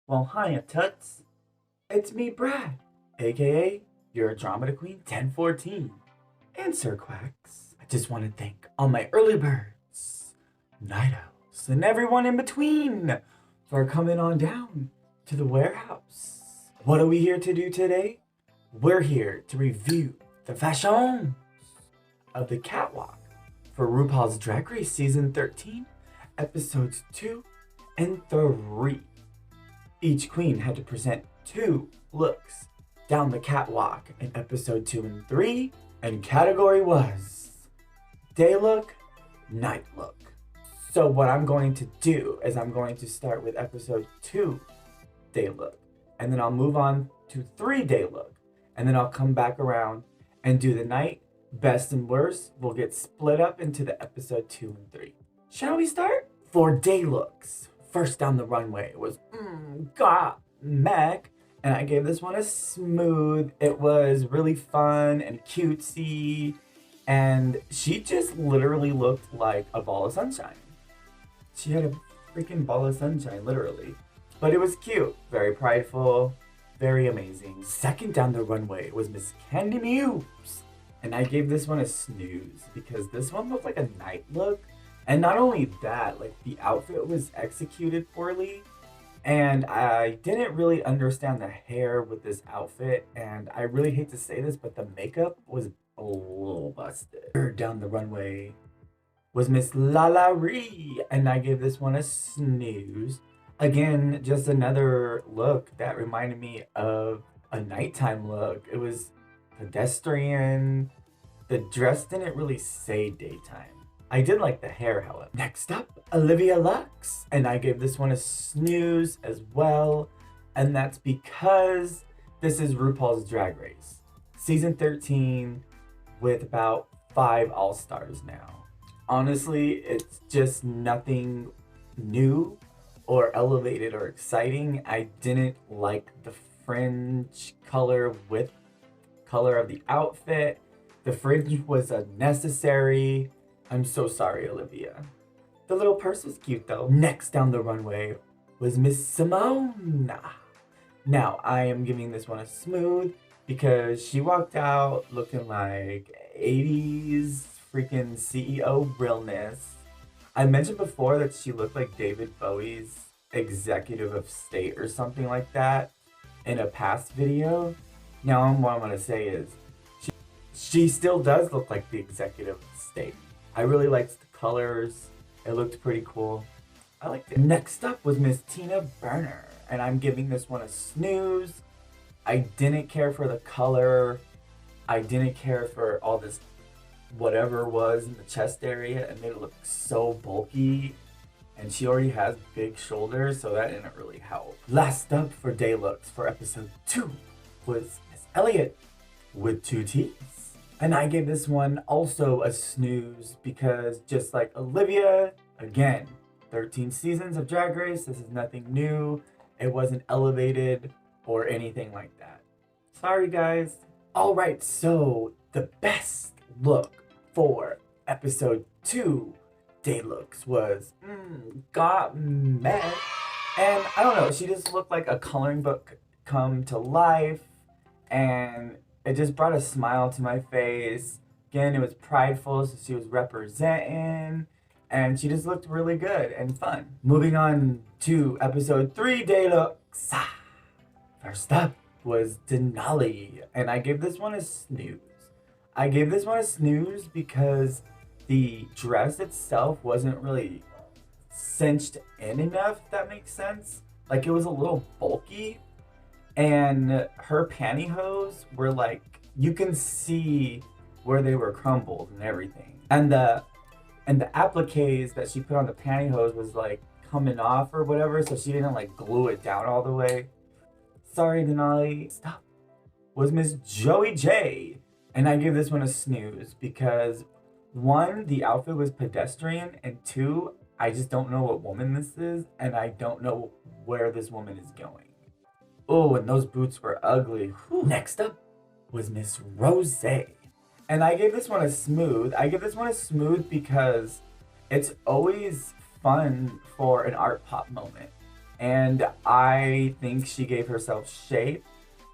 Well, hiya, Toots. It's me, Brad, aka your Andromeda Queen 1014. And Sir Quacks. I just want to thank all my early birds, Night Lewks, and everyone in between for coming on down to the warehouse. What are we here to do today? We're here to review the fashions of the Catwalk for RuPaul's Drag Race Season 13, Episodes 2 and 3. Each queen had to present 2 looks down the catwalk in Episode 2 and 3, and category was Day Look, Night Look. So what I'm going to do is I'm going to start with Episode 2 Day Look, and then I'll move on to 3 Day Look, and then I'll come back around and do the night. Best and worst will get split up into the Episode 2 and 3. Shall we start? For Day Looks, first down the runway was Meg, and I gave this one a smooth. It was really fun and cutesy, and she just literally looked like a ball of sunshine. She had a freaking ball of sunshine, literally. But it was cute, very prideful, very amazing. Second down the runway was Miss Candy Muse, and I gave this one a snooze because this one looked like a night look. And not only that, like the outfit was executed poorly, and I didn't really understand the hair with this outfit, and I really hate to say this, but the makeup was a little busted. Third down the runway was Miss Lalaurie, and I gave this one a snooze. Again, just another look that reminded me of a nighttime look. It was pedestrian. The dress didn't really say daytime. I did like the hair, however. Next up, Olivia Lux, and I gave this one a snooze as well, and that's because this is RuPaul's Drag Race, Season 13, with about 5 All-Stars now. Honestly, it's just nothing new or elevated or exciting. I didn't like the fringe color with color of the outfit. The fringe was unnecessary. I'm so sorry, Olivia. The little purse was cute though. Next down the runway was Miss Simone. Now, I am giving this one a smooth because she walked out looking like 80s freaking CEO realness. I mentioned before that she looked like David Bowie's executive of state or something like that in a past video. Now, what I'm going to say is she still does look like the executive of state. I really liked the colors. It looked pretty cool. I liked it. Next up was Miss Tina Berner, and I'm giving this one a snooze. I didn't care for the color. I didn't care for all this whatever was in the chest area. It made it look so bulky, and she already has big shoulders, so that didn't really help. Last up for Day Looks for Episode 2 was Miss Elliot with 2 T's. And I gave this one also a snooze because just like Olivia, again, 13 seasons of Drag Race, this is nothing new. It wasn't elevated or anything like that. Sorry, guys. All right, so the best look for Episode 2 Day Looks was Meg. And I don't know, she just looked like a coloring book come to life, and it just brought a smile to my face. Again, it was prideful, so she was representing, and she just looked really good and fun. Moving on to Episode 3 Day Looks. First up was Denali, and I gave this one a snooze. I gave this one a snooze because the dress itself wasn't really cinched in enough, if that makes sense. Like, it was a little bulky. And her pantyhose were like, you can see where they were crumbled and everything. And the appliques that she put on the pantyhose was like coming off or whatever, so she didn't like glue it down all the way. Sorry, Denali. Stop. Was Miss Joey J. And I gave this one a snooze because 1, the outfit was pedestrian, and 2, I just don't know what woman this is, and I don't know where this woman is going. Oh, and those boots were ugly. Whew. Next up was Miss Rose. And I gave this one a smooth. I give this one a smooth because it's always fun for an art pop moment. And I think she gave herself shape.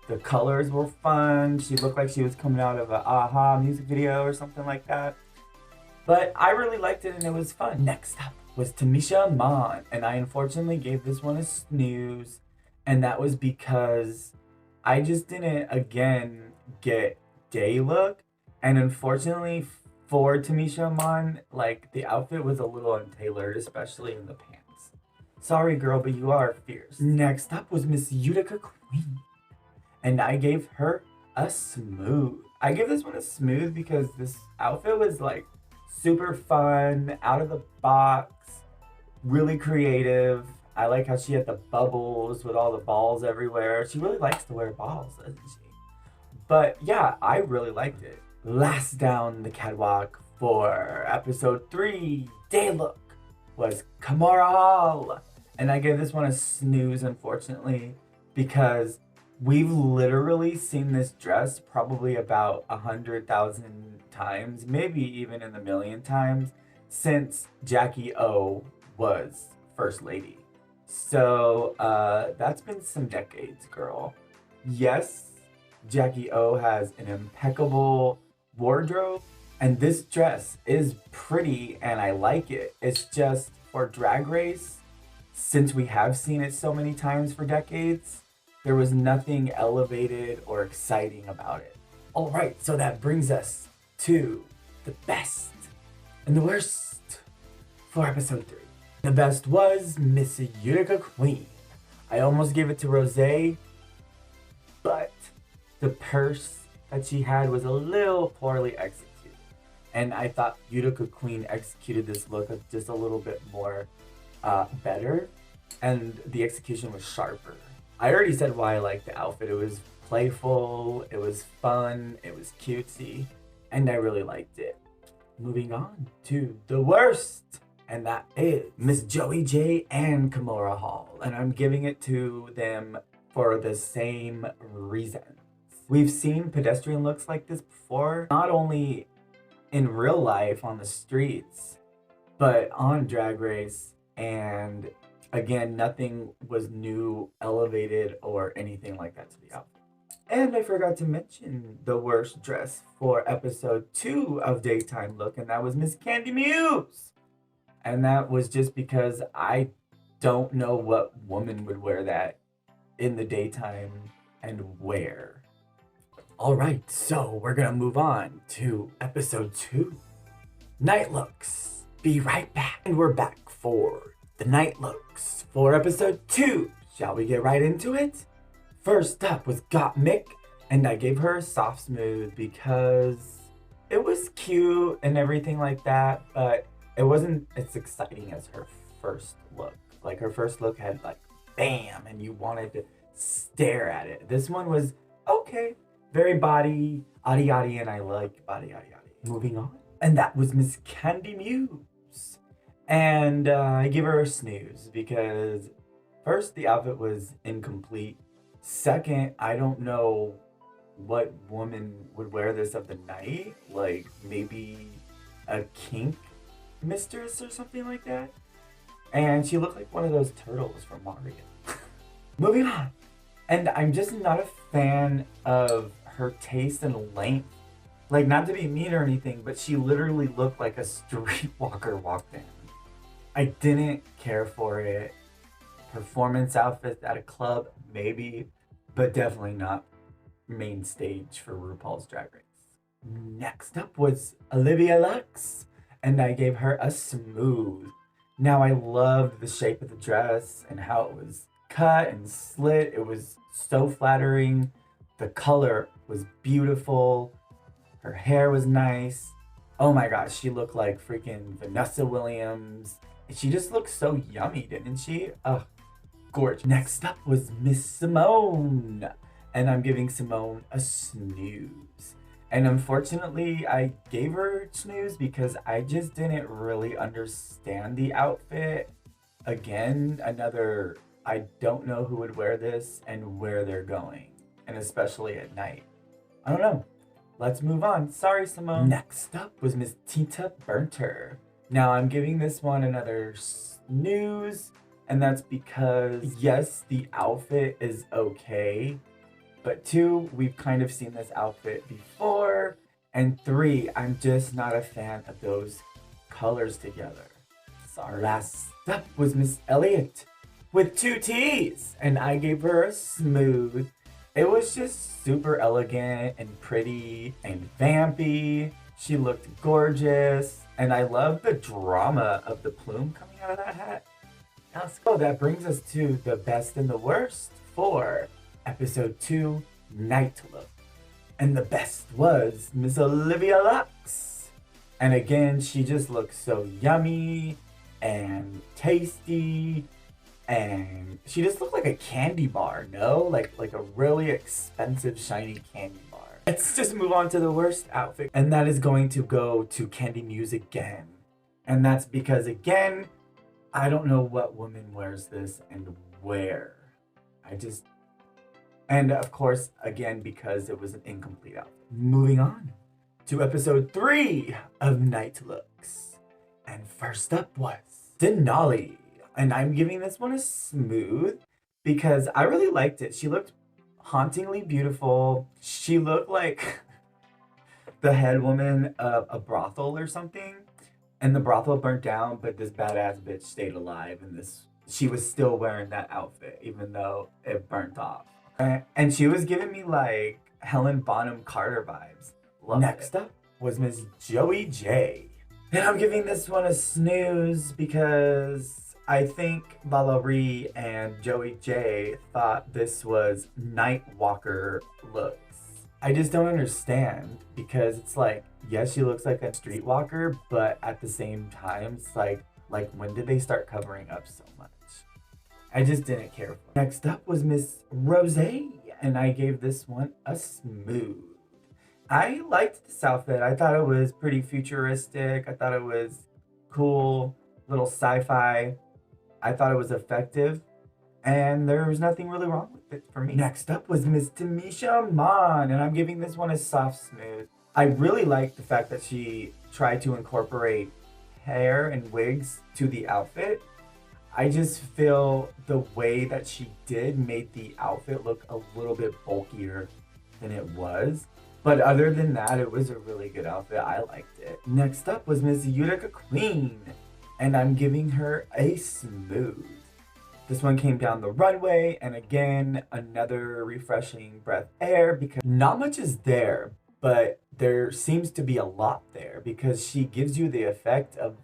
The colors were fun. She looked like she was coming out of a Aha music video or something like that. But I really liked it and it was fun. Next up was Tamisha Mon. And I unfortunately gave this one a snooze. And that was because I just didn't, again, get day look. And unfortunately for Tamisha Mon, like the outfit was a little untailored, especially in the pants. Sorry girl, but you are fierce. Next up was Miss Utica Queen. And I gave her a smooth. I give this one a smooth because this outfit was like super fun, out of the box, really creative. I like how she had the bubbles with all the balls everywhere. She really likes to wear balls, doesn't she? But yeah, I really liked it. Last down the catwalk for episode 3, Day Look, was Kamara Hall. And I gave this one a snooze, unfortunately, because we've literally seen this dress probably about 100,000 times, maybe even in the million times, since Jackie O was First Lady. So that's been some decades, girl. Yes, Jackie O has an impeccable wardrobe, and this dress is pretty and I like it. It's just for Drag Race, since we have seen it so many times for decades, there was nothing elevated or exciting about it. All right, so that brings us to the best and the worst for episode 3. The best was Miss Utica Queen. I almost gave it to Rosé, but the purse that she had was a little poorly executed. And I thought Utica Queen executed this look just a little bit more better, and the execution was sharper. I already said why I liked the outfit. It was playful, it was fun, it was cutesy, and I really liked it. Moving on to the worst, and that is Miss Joey J and Kimora Hall. And I'm giving it to them for the same reason. We've seen pedestrian looks like this before, not only in real life on the streets, but on Drag Race. And again, nothing was new, elevated, or anything like that to the outfit. And I forgot to mention the worst dress for episode 2 of Daytime Look, and that was Miss Candy Muse. And that was just because I don't know what woman would wear that in the daytime and where. All right, so we're gonna move on to episode 2, Night Looks. Be right back. And we're back for the Night Looks for episode 2. Shall we get right into it? First up was Got Mick, and I gave her a soft smooth because it was cute and everything like that, but it wasn't as exciting as her first look. Like her first look had like bam, and you wanted to stare at it. This one was okay, very body, yaddy, and I like body, yaddy. Moving on. And that was Miss Candy Muse. And I give her a snooze because first, the outfit was incomplete. Second, I don't know what woman would wear this of the night. Like maybe a kink mistress or something like that. And she looked like one of those turtles from Mario. Moving on. And I'm just not a fan of her taste and length. Like, not to be mean or anything, but she literally looked like a streetwalker walked in. I didn't care for it. Performance outfit at a club, maybe, but definitely not main stage for RuPaul's Drag Race. Next up was Olivia Lux, and I gave her a smooth. Now, I loved the shape of the dress and how it was cut and slit. It was so flattering. The color was beautiful. Her hair was nice. Oh my gosh, she looked like freaking Vanessa Williams. She just looked so yummy, didn't she? Ugh, gorgeous. Next up was Miss Simone. And I'm giving Simone a snooze. And unfortunately, I gave her a snooze because I just didn't really understand the outfit. Again, another, I don't know who would wear this and where they're going. And especially at night. I don't know. Let's move on. Sorry, Simone. Next up was Miss Tita Berner. Now, I'm giving this one another snooze And that's because, yes, the outfit is okay, but 2, we've kind of seen this outfit before, and 3, I'm just not a fan of those colors together. Sorry. Last up was Miss Elliot with 2 T's, and I gave her a smooth. It was just super elegant and pretty and vampy. She looked gorgeous, and I love the drama of the plume coming out of that hat. So that brings us to the best and the worst for episode 2, Night Lewks. And the best was Miss Olivia Lux. And again, she just looked so yummy and tasty. And she just looked like a candy bar, no? Like a really expensive, shiny candy bar. Let's just move on to the worst outfit. And that is going to go to Candy Muse again. And that's because, again, I don't know what woman wears this and where. And of course, again, because it was an incomplete outfit. Moving on to episode 3 of Night Lewks. And first up was Denali. And I'm giving this one a smooth because I really liked it. She looked hauntingly beautiful. She looked like the head woman of a brothel or something. And the brothel burnt down, but this badass bitch stayed alive. And she was still wearing that outfit, even though it burnt off. And she was giving me like Helen Bonham Carter vibes. Next up was Miss Joey J. And I'm giving this one a snooze because I think Valerie and Joey J thought this was Night Walker looks. I just don't understand because it's like, yes, she looks like a streetwalker, but at the same time, it's like when did they start covering up so much? I just didn't care for it. Next up was Miss Rose, and I gave this one a smooth. I liked this outfit. I thought it was pretty futuristic. I thought it was cool, little sci-fi. I thought it was effective, and there was nothing really wrong with it for me. Next up was Miss Tamisha Mon, and I'm giving this one a soft smooth. I really liked the fact that she tried to incorporate hair and wigs to the outfit. I just feel the way that she did made the outfit look a little bit bulkier than it was. But other than that, it was a really good outfit. I liked it. Next up was Miss Utica Queen, and I'm giving her a smooth. This one came down the runway, and again, another refreshing breath air because not much is there, but there seems to be a lot there because she gives you the effect of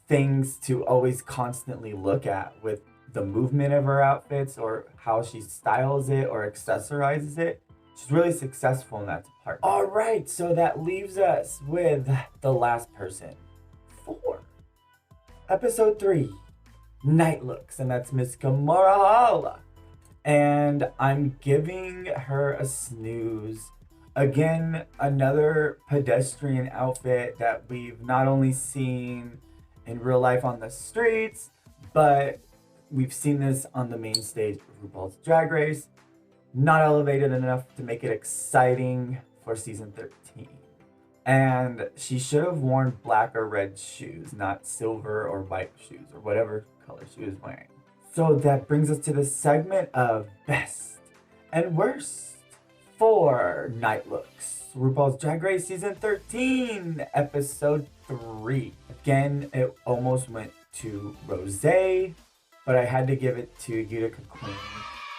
things to always constantly look at with the movement of her outfits or how she styles it or accessorizes it. She's really successful in that department. All right, so that leaves us with the last person for episode 3, Night Lewks, and that's Miss Kimora Hall. And I'm giving her a snooze. Again, another pedestrian outfit that we've not only seen in real life on the streets, but we've seen this on the main stage of RuPaul's Drag Race. Not elevated enough to make it exciting for season 13. And she should have worn black or red shoes, not silver or white shoes, or whatever color she was wearing. So that brings us to the segment of best and worst for Night Lewks, RuPaul's Drag Race season 13, episode 3. Again, it almost went to Rose, but I had to give it to Utica Queen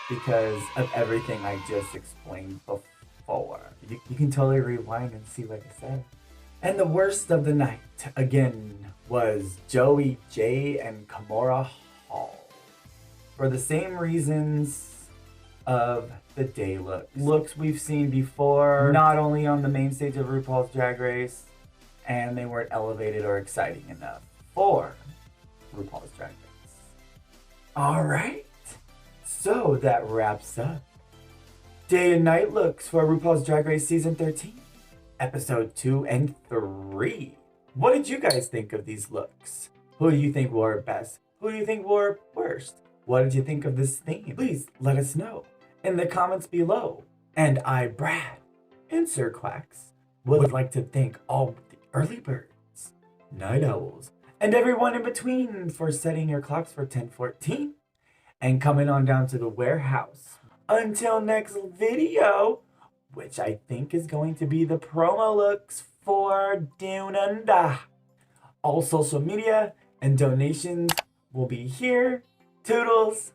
because of everything I just explained before. You can totally rewind and see what I said. And the worst of the night, again, was Joey J and Kimora Hall. For the same reasons of the day looks we've seen before, not only on the main stage of RuPaul's Drag Race, and they weren't elevated or exciting enough for RuPaul's Drag Race. All right. So that wraps up Day and Night Looks for RuPaul's Drag Race Season 13, Episode 2 and 3. What did you guys think of these looks? Who do you think wore best? Who do you think wore worst? What did you think of this theme? Please let us know in the comments below. And I, Brad, and Sir Quacks, would like to thank all the early birds, night owls, and everyone in between for setting your clocks for 10:14 and coming on down to the warehouse. Until next video, which I think is going to be the promo looks for Down Under. All social media and donations will be here. Toodles!